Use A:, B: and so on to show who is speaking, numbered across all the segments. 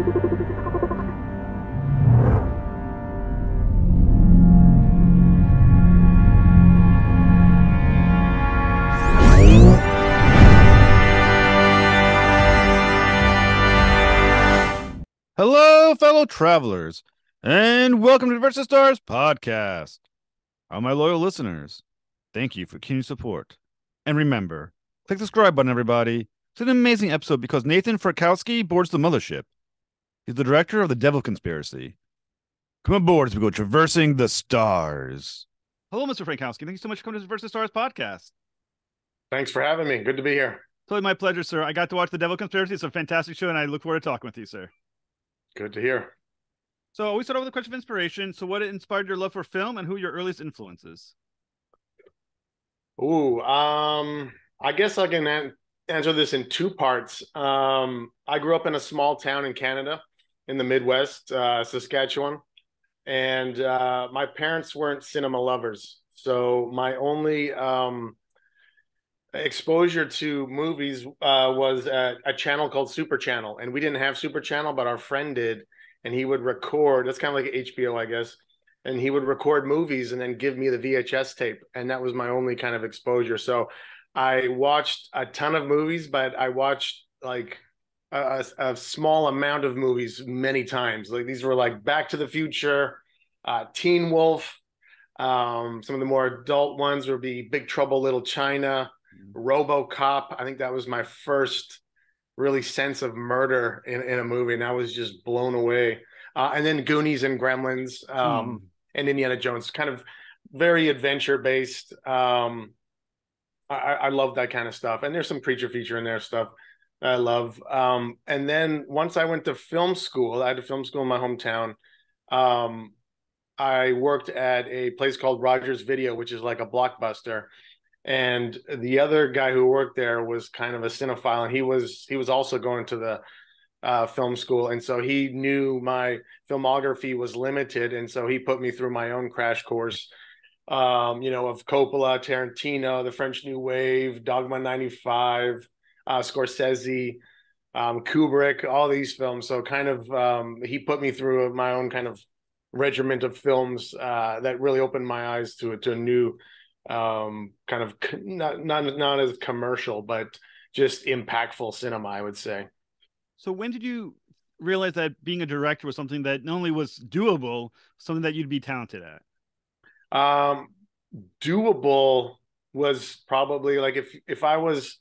A: Hello, fellow travelers, and welcome to Versus Stars podcast. All my loyal listeners, thank you for continued support. And remember, click the subscribe button, everybody. It's an amazing episode because Nathan Frankowski boards the mothership. He's the director of the Devil Conspiracy. Come aboard as we go traversing the stars. Hello, Mr. Frankowski. Thank you so much for coming to the Versus Stars podcast.
B: Thanks for having me. Good to be here.
A: Totally my pleasure, sir. I got to watch the Devil Conspiracy. It's a fantastic show, and I look forward to talking with you, sir.
B: Good to hear.
A: So we start off with a question of inspiration. So what inspired your love for film and who are your earliest influences?
B: I guess I can answer this in two parts. I grew up in a small town in Canada, in the Midwest, Saskatchewan, and my parents weren't cinema lovers. So my only exposure to movies was a channel called Super Channel, and we didn't have Super Channel, but our friend did, and he would record. That's kind of like HBO, I guess, and he would record movies and then give me the VHS tape, and that was my only kind of exposure. So I watched a ton of movies, but I watched like a small amount of movies many times. Like these were like Back to the Future, Teen Wolf. Some of the more adult ones would be Big Trouble Little China, RoboCop. I think that was my first really sense of murder in a movie, and I was just blown away. And then Goonies and Gremlins, and Indiana Jones, kind of very adventure based. I love that kind of stuff, and there's some creature feature in there stuff I love. And then once I went to film school, I had a film school in my hometown. I worked at a place called Rogers Video, which is like a Blockbuster. And the other guy who worked there was kind of a cinephile, and he was also going to the film school, and so he knew my filmography was limited, and so he put me through my own crash course, of Coppola, Tarantino, the French New Wave, Dogma '95, Scorsese, Kubrick, all these films. So kind of he put me through my own kind of regiment of films that really opened my eyes to a new kind of not as commercial, but just impactful cinema, I would say.
A: So when did you realize that being a director was something that not only was doable, something that you'd be talented at?
B: Doable was probably like if I was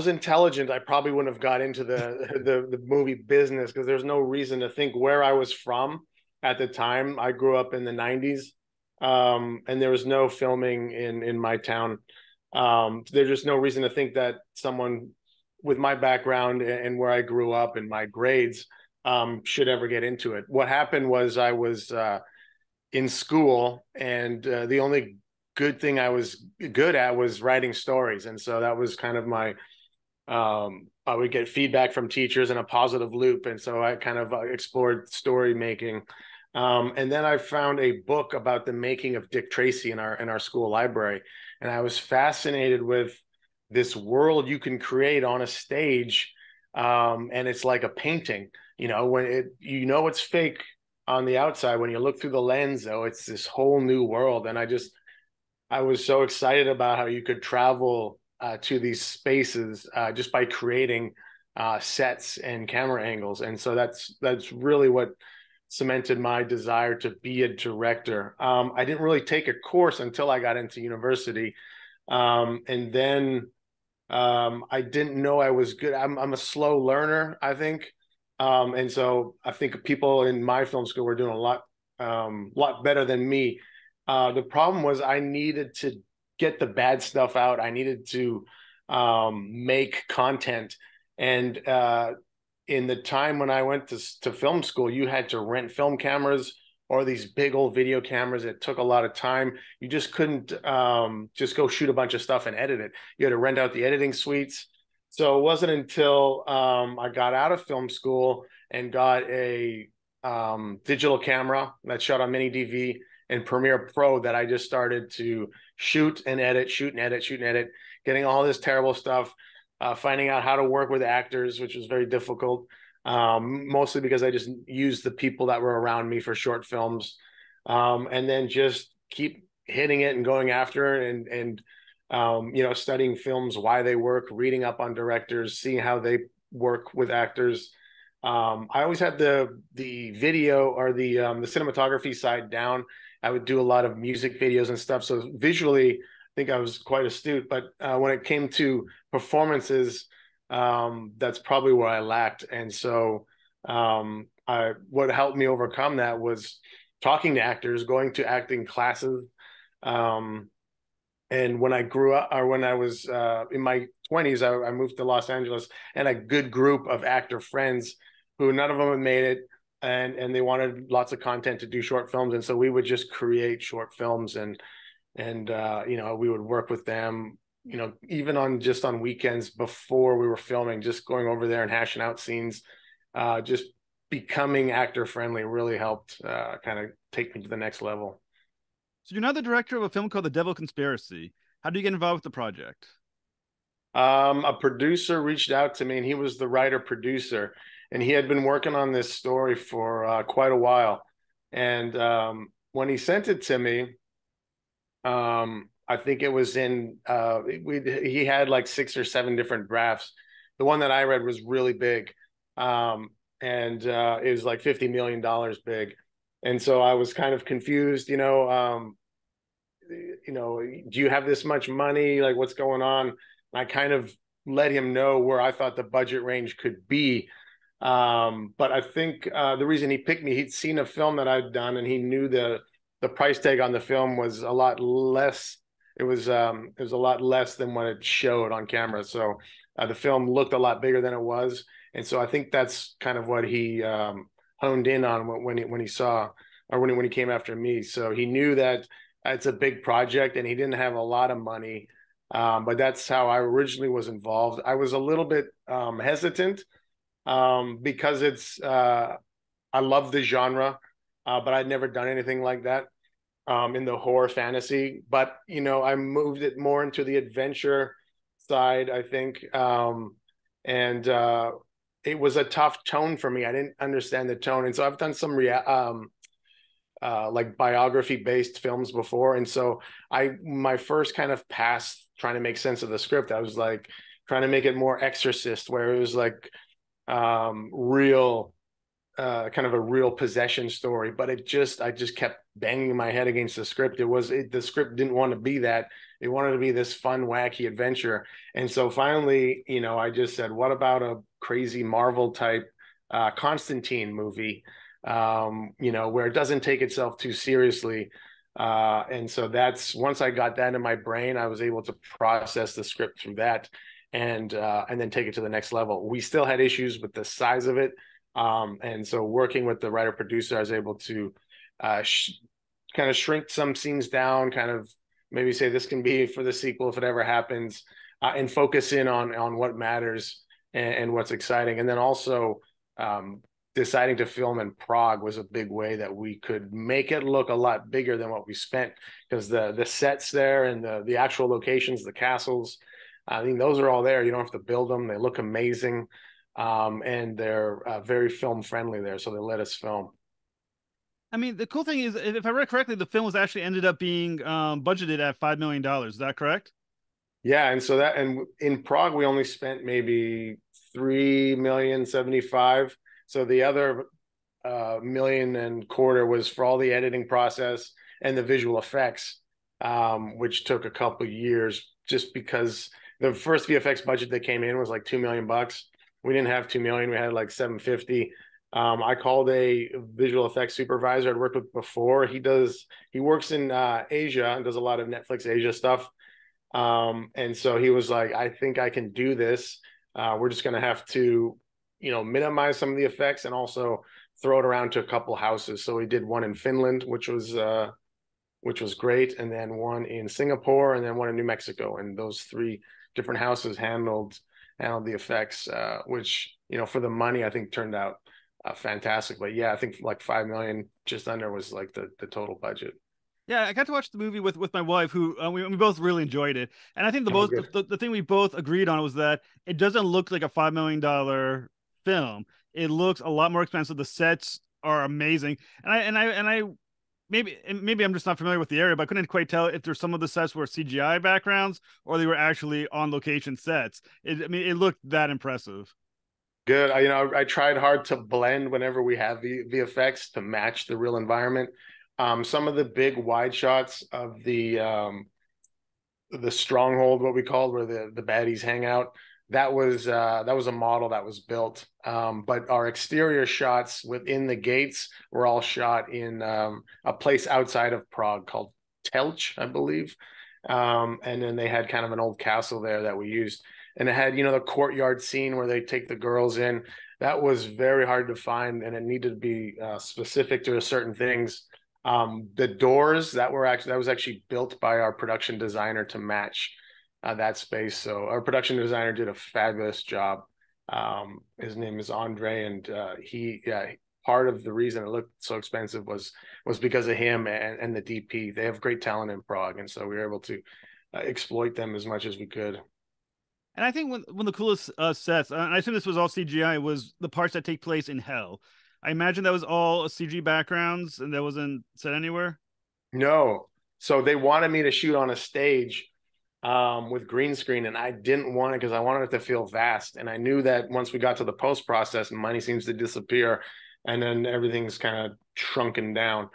B: intelligent, I probably wouldn't have got into the movie business, because there's no reason to think where I was from at the time. I grew up in the 90s. And there was no filming in my town. There's just no reason to think that someone with my background and where I grew up and my grades should ever get into it. What happened was I was in school, and the only good thing I was good at was writing stories. And so that was kind of my I would get feedback from teachers in a positive loop. And so I kind of explored story making. And then I found a book about the making of Dick Tracy in our school library. And I was fascinated with this world you can create on a stage. And it's like a painting, when it's fake on the outside. When you look through the lens, though, it's this whole new world. And I was so excited about how you could travel to these spaces just by creating sets and camera angles. And so that's really what cemented my desire to be a director. I didn't really take a course until I got into university. And then I didn't know I was good. I'm a slow learner, I think. And so I think people in my film school were doing a lot better than me. The problem was I needed to get the bad stuff out. I needed to make content. And in the time when I went to film school, you had to rent film cameras or these big old video cameras. It took a lot of time. You just couldn't just go shoot a bunch of stuff and edit it. You had to rent out the editing suites. So it wasn't until I got out of film school and got a digital camera that shot on mini DV and Premiere Pro that I just started to shoot and edit, getting all this terrible stuff, finding out how to work with actors, which was very difficult. mostly because I just used the people that were around me for short films, and then just keep hitting it and going after it, and studying films, why they work, reading up on directors, seeing how they work with actors. I always had the video or the cinematography side down. I would do a lot of music videos and stuff. So visually, I think I was quite astute. But when it came to performances, that's probably where I lacked. And so what helped me overcome that was talking to actors, going to acting classes. Um, and when I grew up, or when I was in my 20s, I moved to Los Angeles, and a good group of actor friends who none of them had made it, and they wanted lots of content to do short films, and so we would just create short films, and we would work with them, even on weekends before we were filming, just going over there and hashing out scenes. Just becoming actor friendly really helped kind of take me to the next level.
A: So you're now the director of a film called The Devil Conspiracy. How do you get involved with the project?
B: A producer reached out to me, and he was the writer producer, and he had been working on this story for quite a while. And when he sent it to me, I think it was he had like 6 or 7 different drafts. The one that I read was really big, and it was like $50 million big. And so I was kind of confused, do you have this much money? Like, what's going on? And I kind of let him know where I thought the budget range could be. But I think the reason he picked me, he'd seen a film that I'd done, and he knew the price tag on the film was a lot less. It was a lot less than what it showed on camera. So the film looked a lot bigger than it was, and so I think that's kind of what he honed in on when he saw, or when he came after me. So he knew that it's a big project, and he didn't have a lot of money. But that's how I originally was involved. I was a little bit hesitant because I love the genre, but I'd never done anything like that in the horror fantasy. But I moved it more into the adventure side, I think, and it was a tough tone for me. I didn't understand the tone, and so I've done some like biography based films before, and so my first kind of pass trying to make sense of the script, I was like trying to make it more Exorcist, where it was like real kind of a real possession story, but I just kept banging my head against the script. The script didn't want to be that. It wanted to be this fun, wacky adventure. And so finally, I just said, what about a crazy Marvel type Constantine movie, where it doesn't take itself too seriously. And so that's, once I got that in my brain, I was able to process the script through that, and then take it to the next level. We still had issues with the size of it. And so working with the writer producer, I was able to kind of shrink some scenes down, kind of maybe say this can be for the sequel if it ever happens, and focus in on what matters and what's exciting. And then also deciding to film in Prague was a big way that we could make it look a lot bigger than what we spent, because the sets there and the actual locations, the castles, I mean, those are all there. You don't have to build them. They look amazing. And they're very film friendly there, so they let us film.
A: I mean, the cool thing is, if I read correctly, the film was actually ended up being budgeted at $5 million. Is that correct?
B: Yeah, and in Prague we only spent maybe 3,075,000. So the other million and quarter was for all the editing process and the visual effects, which took a couple of years, just because the first VFX budget that came in was like $2 million. We didn't have 2 million. We had like 750. I called a visual effects supervisor I'd worked with before. He works in Asia and does a lot of Netflix Asia stuff. And so he was like, I think I can do this. We're just going to have to, minimize some of the effects and also throw it around to a couple houses. So we did one in Finland, which was great, and then one in Singapore, and then one in New Mexico. And those 3 different houses handled the effects, which, for the money, I think turned out fantastic. But yeah, I think like 5 million just under was like the total budget.
A: Yeah, I got to watch the movie with my wife, who we both really enjoyed it. And I think
B: Oh, good.
A: the thing we both agreed on was that it doesn't look like a $5 million film. It looks a lot more expensive. The sets are amazing, and I maybe I'm just not familiar with the area, but I couldn't quite tell if there's some of the sets were CGI backgrounds or they were actually on location sets. I mean, it looked that impressive.
B: Good. I tried hard to blend whenever we have the VFX to match the real environment. Some of the big wide shots of the stronghold, what we called, where the baddies hang out. That was a model that was built. But our exterior shots within the gates were all shot in a place outside of Prague called Telch, I believe. And then they had kind of an old castle there that we used, and it had the courtyard scene where they take the girls in. That was very hard to find, and it needed to be specific to certain things. The doors that was actually built by our production designer to match that space. So our production designer did a fabulous job. His name is Andre, and part of the reason it looked so expensive was because of him and the DP. They have great talent in Prague, and so we were able to exploit them as much as we could.
A: And I think one of the coolest sets, and I assume this was all CGI, was the parts that take place in hell. I imagine that was all CG backgrounds and that wasn't set anywhere.
B: No, so they wanted me to shoot on a stage with green screen, and I didn't want it because I wanted it to feel vast. And I knew that once we got to the post process, money seems to disappear, and then everything's kind of shrunken down.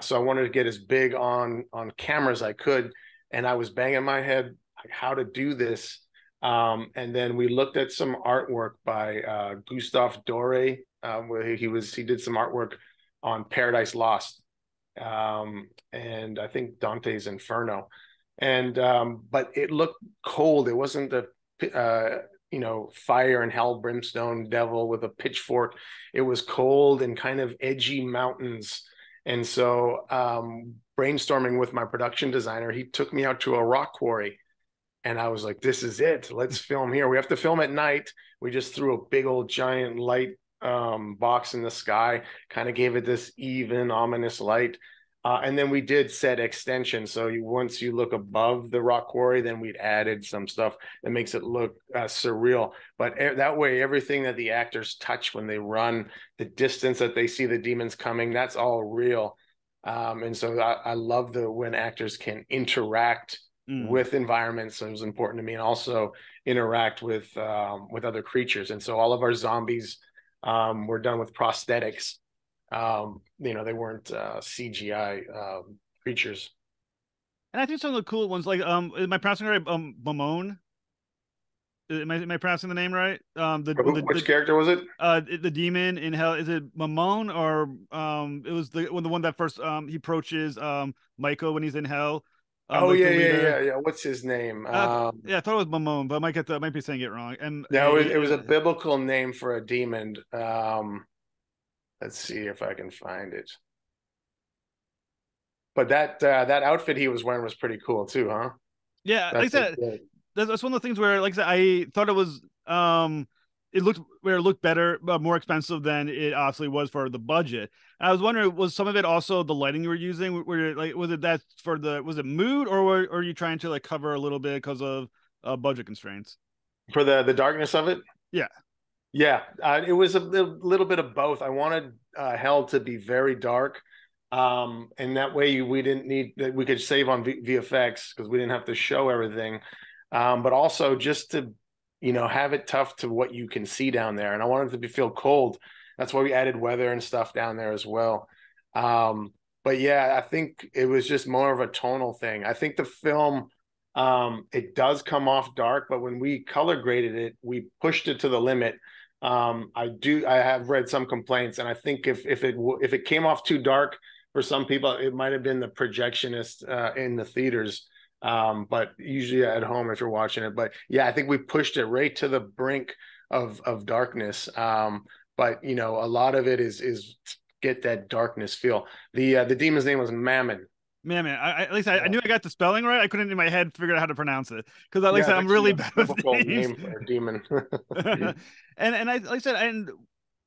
B: So I wanted to get as big on camera as I could, and I was banging my head like how to do this. And then we looked at some artwork by Gustave Doré, where he did some artwork on Paradise Lost, and I think Dante's Inferno. And but it looked cold. It wasn't the fire and hell brimstone devil with a pitchfork. It was cold and kind of edgy mountains. And so brainstorming with my production designer, he took me out to a rock quarry. And I was like, this is it. Let's film here. We have to film at night. We just threw a big old giant light box in the sky, kind of gave it this even, ominous light. And then we did set extension. So once you look above the rock quarry, then we'd added some stuff that makes it look surreal. But that way, everything that the actors touch when they run, the distance that they see the demons coming, that's all real. And so I love when actors can interact with environments. So it was important to me, and also interact with other creatures. And so all of our zombies were done with prosthetics. They weren't CGI creatures.
A: And I think some of the cool ones, like am I pronouncing right? Mamone. Am I pronouncing the name right?
B: Which character was it?
A: The demon in hell. Is it Mamone, or it was the one that first he approaches Michael when he's in hell.
B: Oh
A: Like
B: yeah,
A: the leader.
B: yeah. What's his name?
A: Yeah, I thought it was Mamone, but I might be saying it wrong. And
B: No, it was a biblical name for a demon. Let's see if I can find it. But that outfit he was wearing was pretty cool too, huh?
A: Yeah, like I said, that's one of the things where, like I said, I thought it was it looked better, but more expensive than it obviously was for the budget. And I was wondering, was some of it also the lighting you were using? Was it that was it mood, or are you trying to like cover a little bit because of budget constraints?
B: For the darkness of it?
A: Yeah.
B: Yeah, it was a little bit of both. I wanted hell to be very dark, and that way we could save on VFX because we didn't have to show everything, but also just to have it tough to what you can see down there. And I wanted it to feel cold. That's why we added weather and stuff down there as well. But yeah, I think it was just more of a tonal thing. I think the film, it does come off dark, but when we color graded it, we pushed it to the limit. I have read some complaints, and I think if it came off too dark for some people, it might have been the projectionist in the theaters. But usually at home if you're watching it. But yeah, I think we pushed it right to the brink of darkness. But a lot of it is get that darkness feel. The demon's name was Mammon.
A: Man, at least I knew I got the spelling right. I couldn't in my head figure out how to pronounce it because, like I said, I'm really bad with names.
B: Name for a demon.
A: and like I said, and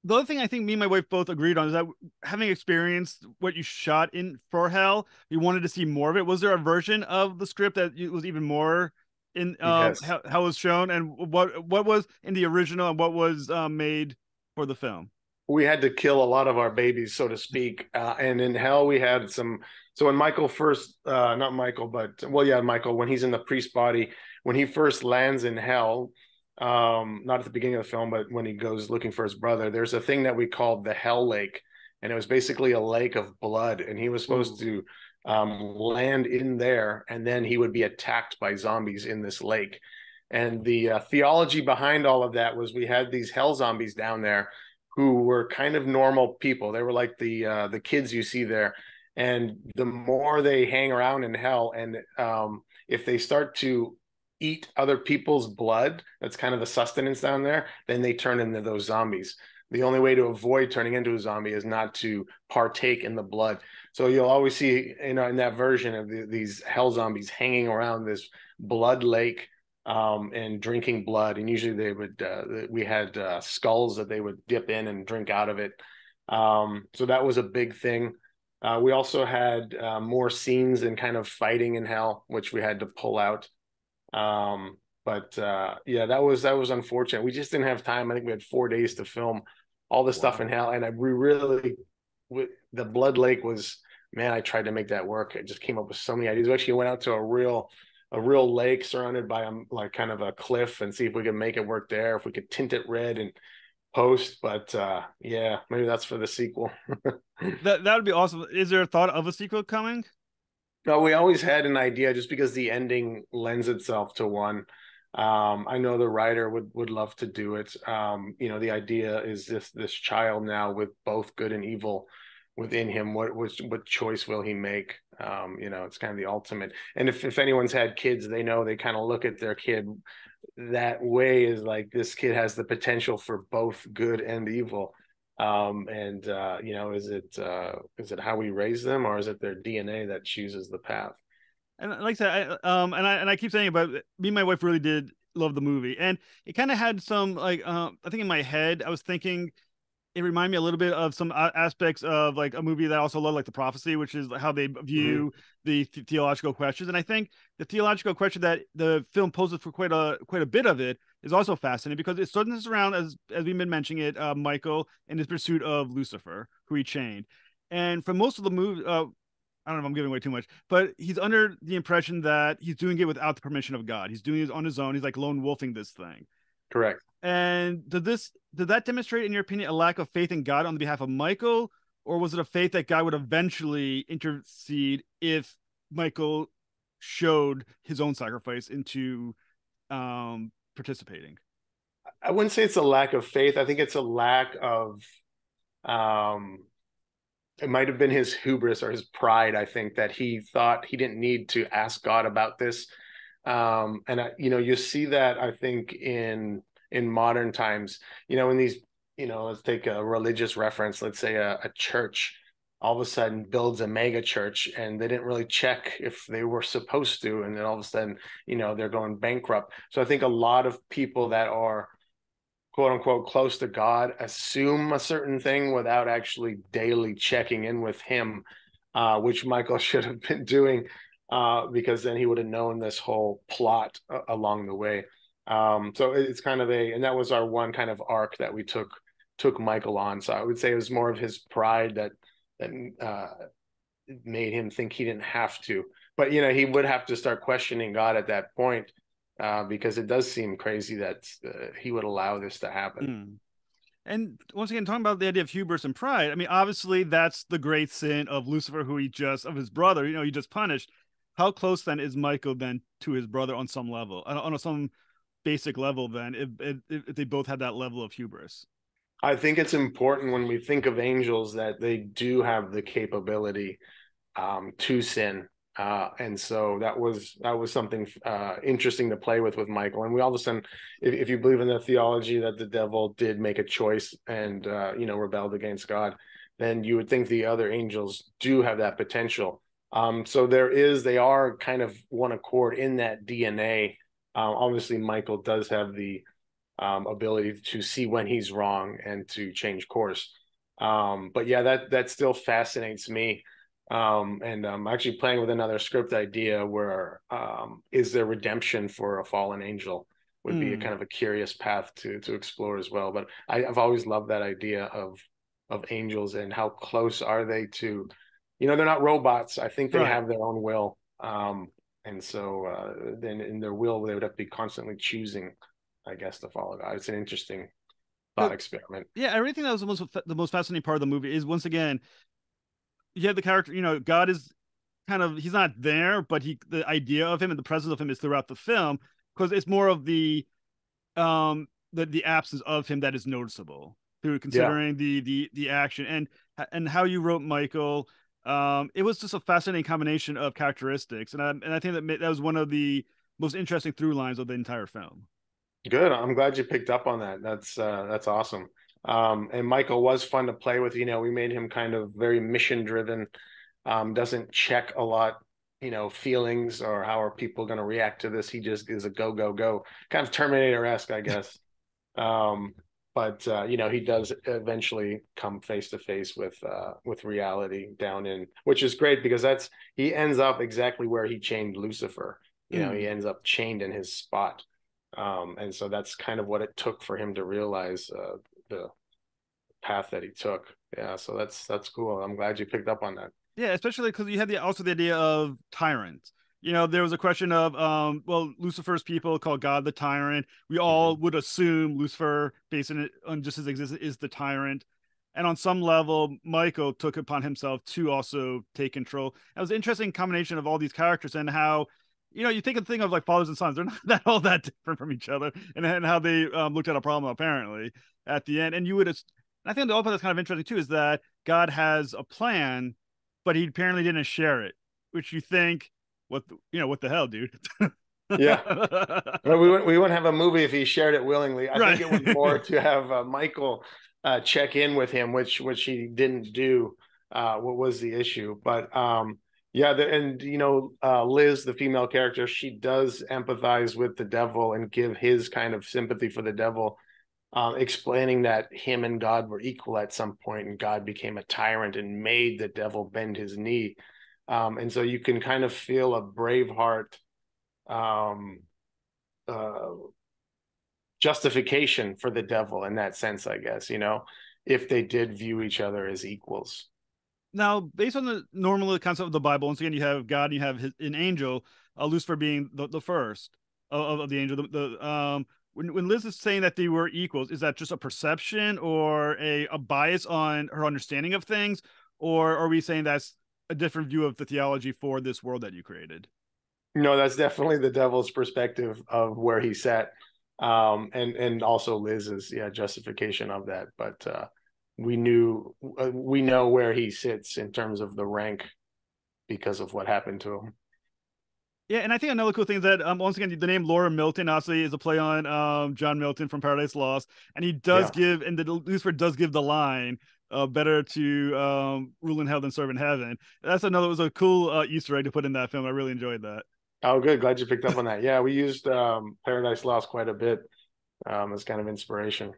A: the other thing I think me and my wife both agreed on is that having experienced what you shot in for Hell, we wanted to see more of it. Was there a version of the script that was even more in
B: Yes.
A: how it was shown, and what was in the original and what was made for the film?
B: We had to kill a lot of our babies, so to speak. And in hell, we had some. So when Michael first, not Michael, but well, yeah, Michael, when he's in the priest body, when he first lands in hell, not at the beginning of the film, but when he goes looking for his brother, there's a thing that we called the Hell Lake, and it was basically a lake of blood, and he was supposed
A: Ooh.
B: to land in there, and then he would be attacked by zombies in this lake. And the theology behind all of that was we had these hell zombies down there who were kind of normal people. They were like the kids you see there, and the more they hang around in hell, and if they start to eat other people's blood, that's kind of the sustenance down there, then they turn into those zombies. The only way to avoid turning into a zombie is not to partake in the blood. So you'll always see, in that version of these hell zombies hanging around this blood lake, and drinking blood. And usually they would, we had skulls that they would dip in and drink out of it. So that was a big thing. We also had more scenes and kind of fighting in hell, which we had to pull out. But yeah, that was unfortunate. We just didn't have time. I think we had 4 days to film all the stuff in hell, and we really, the blood lake was, man, I tried to make that work. I just came up with so many ideas. We actually went out to a real lake surrounded by like kind of a cliff, and see if we could make it work there, if we could tint it red and post. But yeah, maybe that's for the sequel.
A: That would be awesome. Is there a thought of a sequel coming?
B: No, we always had an idea, just because the ending lends itself to one. I know the writer would love to do it. The idea is this child now with both good and evil within him. What choice will he make? It's kind of the ultimate. And if anyone's had kids, they know, they kind of look at their kid that way, is like, this kid has the potential for both good and evil. Is it how we raise them, or is it their DNA that chooses the path?
A: And like I said, I keep saying, but me and my wife really did love the movie, and it kind of had some like, I think in my head I was thinking it reminded me a little bit of some aspects of like a movie that I also love, like The Prophecy, which is how they view the theological questions. And I think the theological question that the film poses for quite a bit of it is also fascinating, because it centers around, as we've been mentioning it, Michael and his pursuit of Lucifer, who he chained. And for most of the movie, I don't know if I'm giving away too much, but he's under the impression that he's doing it without the permission of God. He's doing it on his own. He's like lone wolfing this thing.
B: Correct.
A: And did that demonstrate, in your opinion, a lack of faith in God on the behalf of Michael, or was it a faith that God would eventually intercede if Michael showed his own sacrifice into participating?
B: I wouldn't say it's a lack of faith. I think it's a lack of, um, it might have been his hubris or his pride. I think that he thought he didn't need to ask God about this. You see that, I think, in modern times, in these, let's take a religious reference. Let's say a church all of a sudden builds a mega church, and they didn't really check if they were supposed to. And then all of a sudden, they're going bankrupt. So I think a lot of people that are quote unquote close to God assume a certain thing without actually daily checking in with him, which Michael should have been doing, because then he would have known this whole plot along the way. So it's kind of and that was our one kind of arc that we took Michael on. So I would say it was more of his pride that made him think he didn't have to. But he would have to start questioning God at that point, because it does seem crazy that he would allow this to happen.
A: Mm. And once again, talking about the idea of hubris and pride, I mean, obviously that's the great sin of Lucifer, of his brother, he just punished. How close then is Michael then to his brother on some level, on some basic level, then, if they both had that level of hubris?
B: I think it's important when we think of angels that they do have the capability to sin. And so that was something interesting to play with Michael. And we all of a sudden, if you believe in the theology that the devil did make a choice and rebelled against God, then you would think the other angels do have that potential. So they are kind of one accord in that DNA. Obviously, Michael does have the ability to see when he's wrong and to change course. But yeah, that still fascinates me. And I'm actually playing with another script idea where is there redemption for a fallen angel, would be a
A: Mm,
B: kind of a curious path to explore as well. But I've always loved that idea of angels and how close are they to, they're not robots. I think they
A: right.
B: have their own will. And so then in their will, they would have to be constantly choosing, I guess, to follow God. It's an interesting thought experiment.
A: Yeah, I really think that was the most fascinating part of the movie is once again you have the character. God is kind of he's not there, but the idea of him and the presence of him is throughout the film because it's more of the absence of him that is noticeable through
B: Yeah,
A: considering the action and how you wrote Michael. It was just a fascinating combination of characteristics, and I think that was one of the most interesting through lines of the entire film.
B: good. I'm glad you picked up on that. That's awesome. And Michael was fun to play with. We made him kind of very mission driven. Doesn't check a lot, feelings or how are people going to react to this. He just is a go go go, kind of Terminator-esque, I guess. Um, but he does eventually come face to face with reality down in, which is great because he ends up exactly where he chained Lucifer. He
A: Mm.
B: ends up chained in his spot. And so that's kind of what it took for him to realize the path that he took. Yeah, so that's cool. I'm glad you picked up on that.
A: Yeah, especially because you had also the idea of tyrant. There was a question of well, Lucifer's people called God the tyrant. We all
B: Mm-hmm.
A: would assume Lucifer, based on just his existence, is the tyrant. And on some level, Michael took upon himself to also take control. It was an interesting combination of all these characters and how, you think of the thing of like fathers and sons, they're not that all that different from each other, and how they looked at a problem apparently at the end. And I think the other part that's kind of interesting too is that God has a plan but he apparently didn't share it, which you think, what the hell, dude?
B: Yeah. Well, we wouldn't have a movie if he shared it willingly. I think
A: Right.
B: it was more to have Michael check in with him, which he didn't do. What was the issue? But yeah, and Liz, the female character, she does empathize with the devil and give his kind of sympathy for the devil, explaining that him and God were equal at some point, and God became a tyrant and made the devil bend his knee. And so you can kind of feel a Braveheart um, uh, justification for the devil in that sense, I guess, if they did view each other as equals.
A: Now, based on the normal concept of the Bible, once again, you have God, and you have an angel, Lucifer being the first of the angel. When Liz is saying that they were equals, is that just a perception or a bias on her understanding of things, or are we saying that's a different view of the theology for this world that you created?
B: No, that's definitely the devil's perspective of where he sat, and also Liz's justification of that. But we know where he sits in terms of the rank because of what happened to him.
A: Yeah, and I think another cool thing is that once again the name Laura Milton obviously is a play on John Milton from Paradise Lost, and he does
B: Yeah.
A: give and the Lucifer does give the line better to rule in hell than serve in heaven. That's another was a cool Easter egg to put in that film. I really enjoyed that.
B: Oh, good. Glad you picked up on that. Yeah, we used Paradise Lost quite a bit as kind of inspiration.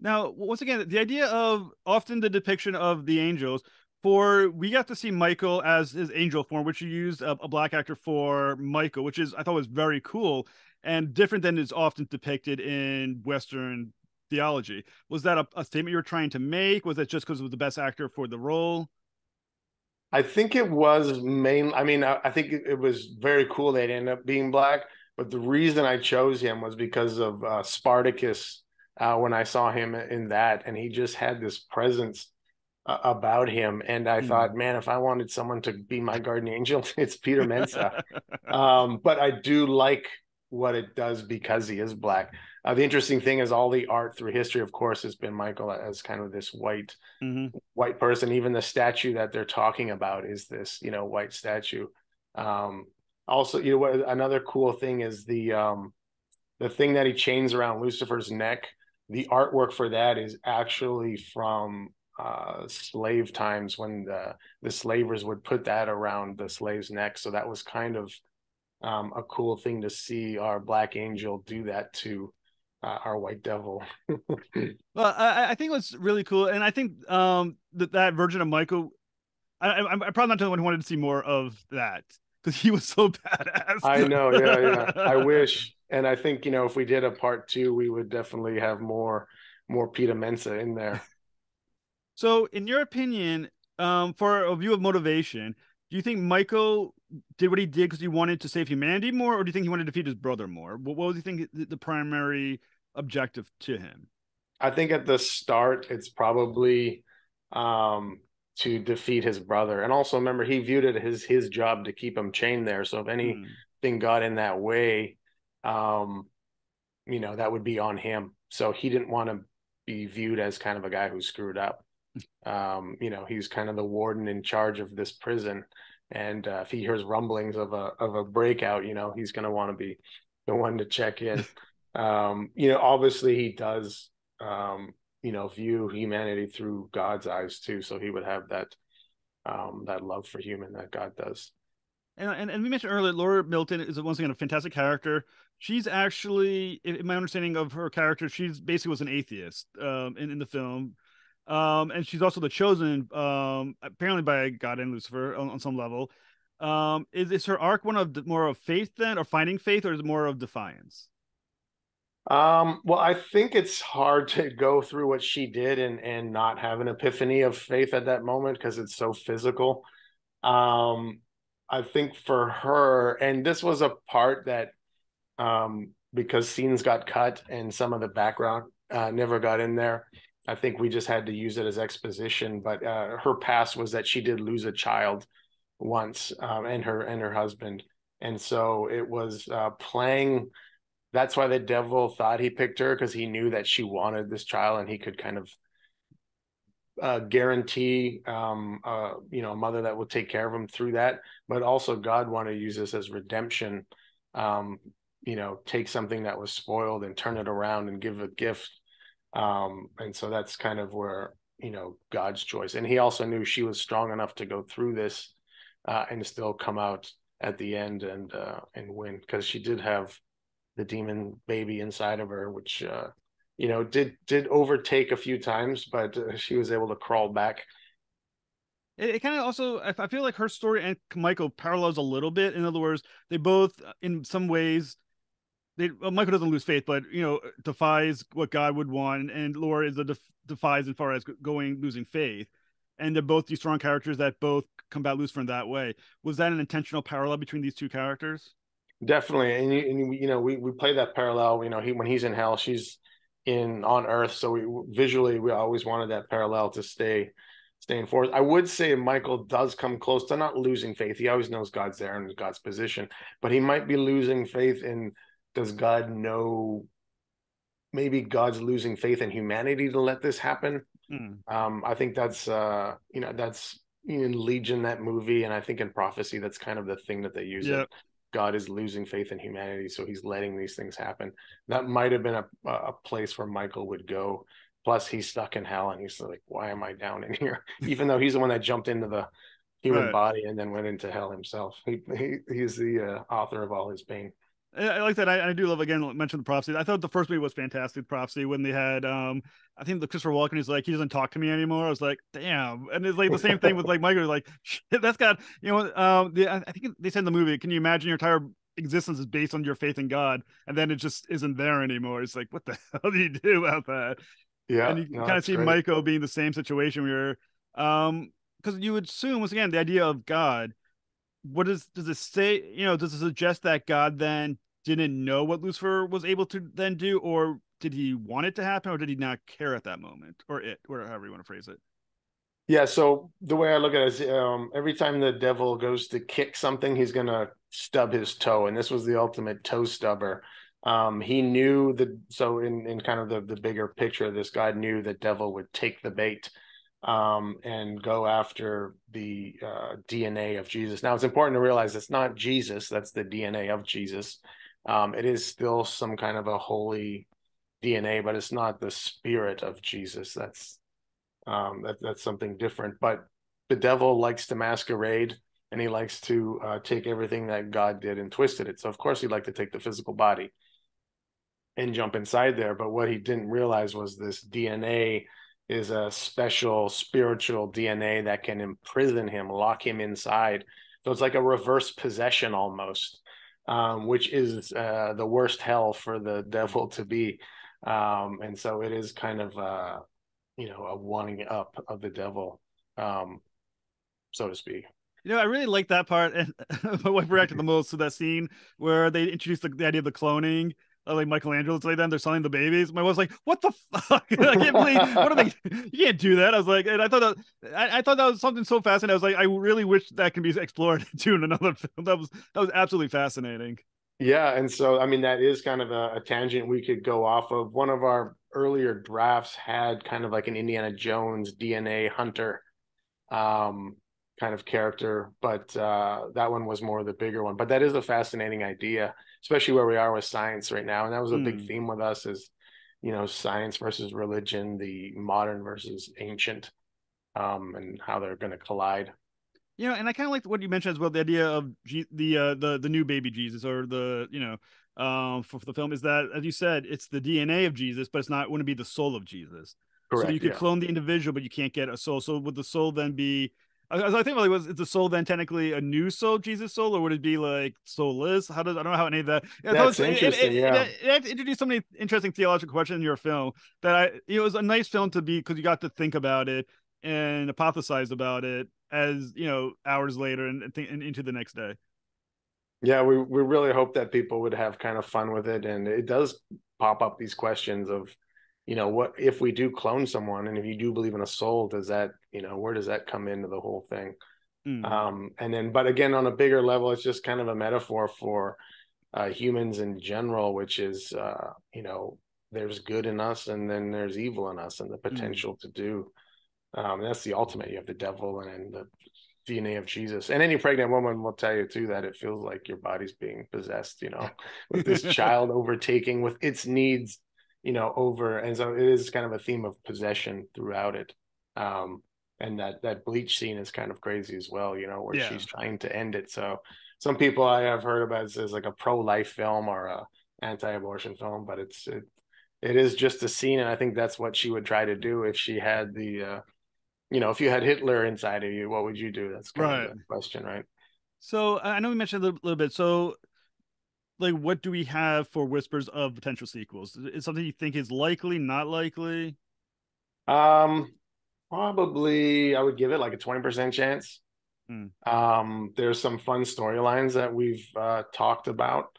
A: Now, once again, the idea of often the depiction of the angels for we got to see Michael as his angel form, which you used a black actor for Michael, which is I thought was very cool and different than is often depicted in Western theology. Was that a statement you were trying to make? Was it just because it was the best actor for the role?
B: I think it was main. I mean, I think it was very cool that it ended up being black. But the reason I chose him was because of Spartacus. When I saw him in that, and he just had this presence about him, and I
A: Hmm.
B: thought, man, if I wanted someone to be my guardian angel, it's Peter Mensa. But I do like what it does because he is black. The interesting thing is all the art through history, of course, has been Michael as kind of this
A: Hmm.
B: white person. Even the statue that they're talking about is this, white statue. Um, Also, what another cool thing is the thing that he chains around Lucifer's neck. The artwork for that is actually from slave times when the slavers would put that around the slave's neck. So that was kind of a cool thing to see our black angel do that to our white devil.
A: Well, I think what's really cool, and I think that version of Michael, I'm probably not the only one who wanted to see more of that because he was so badass.
B: I know, yeah, yeah. I wish. And I think, if we did a part two, we would definitely have more Peter Mensa in there.
A: So, in your opinion, for a view of motivation, do you think Michael did what he did because he wanted to save humanity more, or do you think he wanted to defeat his brother more? What do you think the primary objective to him?
B: I think at the start, it's probably to defeat his brother. And also remember, he viewed it as his job to keep him chained there. So if
A: Hmm.
B: anything got in that way, um, that would be on him. So he didn't want to be viewed as kind of a guy who screwed up. He's kind of the warden in charge of this prison. And if he hears rumblings of a breakout, he's going to want to be the one to check in. Obviously he does, view humanity through God's eyes too. So he would have that love for human that God does.
A: And we mentioned earlier, Laura Milton is once again a fantastic character. She's actually, in my understanding of her character, she's basically was an atheist in the film. And she's also the chosen, apparently by God and Lucifer on some level. Is her arc one of more of faith then, or finding faith, or is it more of defiance?
B: Well, I think it's hard to go through what she did and not have an epiphany of faith at that moment because it's so physical. Um, I think for her, and this was a part that because scenes got cut and some of the background never got in there. I think we just had to use it as exposition. But her past was that she did lose a child once, and her husband, and so it was playing. That's why the devil thought he picked her because he knew that she wanted this child, and he could kind of guarantee a mother that will take care of him through that. But also God wanted to use this as redemption. Take something that was spoiled and turn it around and give a gift. And so that's kind of where God's choice. And he also knew she was strong enough to go through this and still come out at the end and win because she did have the demon baby inside of her, which did overtake a few times, but she was able to crawl back.
A: It kind of also, I feel like her story and Michael parallels a little bit. In other words, they both, in some ways, Michael doesn't lose faith, but defies what God would want, and Laura is defies as far as going losing faith, and they're both these strong characters that both combat Lucifer in that way. Was that an intentional parallel between these two characters?
B: Definitely, and we play that parallel. When he's in hell, she's in on Earth. So we always wanted that parallel to stay in force. I would say Michael does come close to not losing faith. He always knows God's there and God's position, but he might be losing faith in does God know? Maybe God's losing faith in humanity to let this happen.
A: Mm.
B: I think that's in Legion, that movie, and I think in Prophecy that's kind of the thing that they use that
A: Yeah.
B: God is losing faith in humanity, so he's letting these things happen. That might have been a place where Michael would go. Plus, he's stuck in hell, and he's like, "Why am I down in here?" Even though he's the one that jumped into the human
A: Right.
B: body and then went into hell himself. He's the author of all his pain.
A: I like that. I do love again mention the prophecy. I thought the first movie was fantastic. Prophecy when they had I think the Christopher Walken is like he doesn't talk to me anymore. I was like damn, and it's like the same thing with like Michael. Like shit, that's got I think they said in the movie. Can you imagine your entire existence is based on your faith in God, and then it just isn't there anymore? It's like what the hell do you do about that?
B: Yeah,
A: And you
B: no,
A: kind of
B: that's
A: see
B: great.
A: Michael being the same situation where because you would assume once again the idea of God what does it say? Does it suggest that God then didn't know what Lucifer was able to then do, or did he want it to happen, or did he not care at that moment, or however you want to phrase it?
B: Yeah, so the way I look at it is every time the devil goes to kick something, he's gonna stub his toe, and this was the ultimate toe stubber. He knew that, so in kind of the bigger picture, this guy knew the devil would take the bait and go after the DNA of Jesus. Now, it's important to realize it's not Jesus, that's the DNA of Jesus. It is still some kind of a holy DNA, but it's not the spirit of Jesus. That's something different. But the devil likes to masquerade, and he likes to take everything that God did and twisted it. So of course he'd like to take the physical body and jump inside there. But what he didn't realize was this DNA is a special spiritual DNA that can imprison him, lock him inside. So it's like a reverse possession almost. which is the worst hell for the devil to be. And so it is kind of a wanting up of the devil, um, so to speak.
A: I really like that part, and my wife reacted the most to that scene where they introduced the idea of the cloning. Like Michelangelo say, then they're selling the babies. My wife's like, "What the fuck? I can't believe what are they? You can't do that." I was like, and I thought that was something so fascinating. I was like, I really wish that can be explored too in another film. That was absolutely fascinating.
B: Yeah, and so I mean that is kind of a tangent we could go off of. One of our earlier drafts had kind of like an Indiana Jones DNA hunter um, kind of character, but that one was more the bigger one. But that is a fascinating idea, especially where we are with science right now. And that was a big
A: Mm.
B: theme with us is, science versus religion, the modern versus ancient, and how they're going to collide.
A: And I kind of like what you mentioned as well. The idea of the new baby Jesus, or for the film, is that, as you said, it's the DNA of Jesus, but it's not wouldn't be the soul of Jesus. So you
B: Correct.
A: could
B: Yeah.
A: clone the individual, but you can't get a soul. So would the soul then be? I think really was is the soul then technically a new soul, Jesus soul, or would it be like soulless? I don't know how any of that. I thought
B: That's interesting. Yeah.
A: it introduced so many interesting theological questions in your film that it was a nice film to be, because you got to think about it and hypothesize about it as hours later and into the next day.
B: Yeah, we really hope that people would have kind of fun with it. And it does pop up these questions of, what if we do clone someone and if you do believe in a soul, does that, where does that come into the whole thing?
A: Mm.
B: And then, but again, on a bigger level, it's just kind of a metaphor for humans in general, which is, there's good in us and then there's evil in us and the
A: Mm.
B: potential to do. That's the ultimate. You have the devil and the DNA of Jesus. And any pregnant woman will tell you too that it feels like your body's being possessed, with this child overtaking with its needs, over. And so it is kind of a theme of possession throughout it. And that bleach scene is kind of crazy as well, where
A: Yeah.
B: she's trying to end it. So some people I have heard about it as like a pro-life film or a anti-abortion film, but it is just a scene, and I think that's what she would try to do if she had if you had Hitler inside of you, what would you do? That's kind of
A: Right.
B: the question, right?
A: So I know we mentioned a little bit. So, like, what do we have for whispers of potential sequels? Is something you think is likely, not likely?
B: Um, Probably I would give it like a 20% chance.
A: Mm.
B: There's some fun storylines that we've talked about.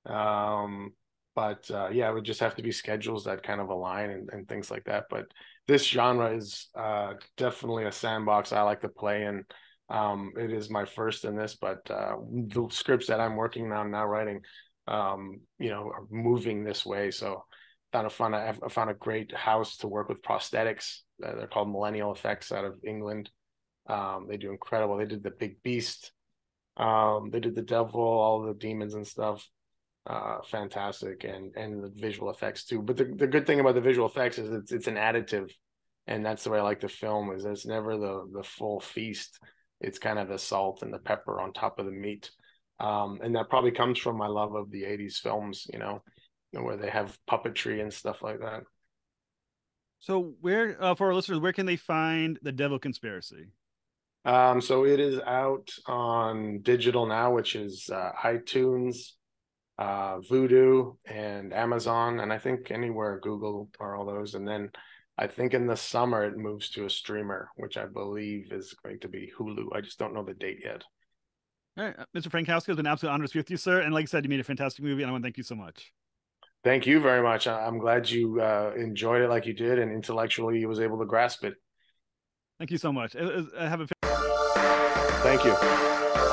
B: Um, but yeah, it would just have to be schedules that kind of align and things like that. But this genre is definitely a sandbox I like to play in. It is my first in this, but the scripts that I'm working on now writing, are moving this way. So I found a great house to work with prosthetics. They're called Millennial Effects out of England. They do incredible. They did the Big Beast. They did the Devil, all the demons and stuff. Fantastic, and the visual effects too. But the good thing about the visual effects is it's an additive, and that's the way I like the film. Is it's never the full feast. It's kind of the salt and the pepper on top of the meat, and that probably comes from my love of the '80s films. Where they have puppetry and stuff like that.
A: So, where for our listeners, where can they find the Devil Conspiracy?
B: So it is out on digital now, which is iTunes, Voodoo, and Amazon, and I think anywhere Google or all those. And then I think in the summer it moves to a streamer, which I believe is going to be Hulu. I just don't know the date yet.
A: All right, Mr. Frankowski, it's been an absolute honor to speak with you, sir. And like I said, you made a fantastic movie, and I want to thank you so much.
B: Thank you very much. I'm glad you enjoyed it like you did, and intellectually you was able to grasp it.
A: Thank you so much. Have a
B: Thank you.